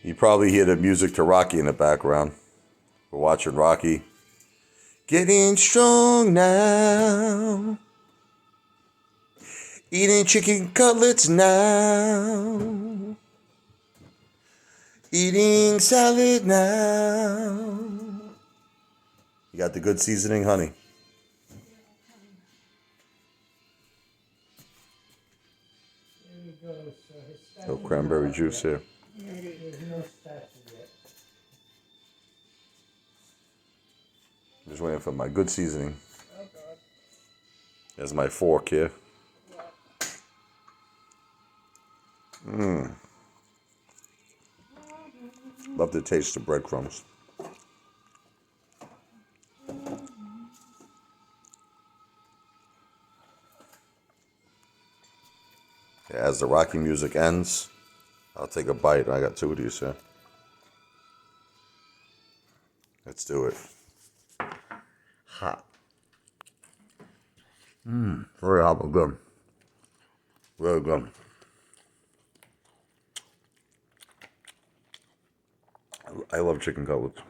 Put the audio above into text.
You probably hear the music to Rocky in the background. We're watching Rocky. Getting strong now. Eating chicken cutlets now. Eating salad now. You got the good seasoning, honey. There you go, sir. No cranberry juice here. There's no statue yet. Just waiting for my good seasoning. Oh, God. There's my fork here. Love the taste of breadcrumbs. As the Rocky music ends, I'll take a bite. I got two of these here. Let's do it. Hot. Very hot, but good. Very good. I love chicken cutlets.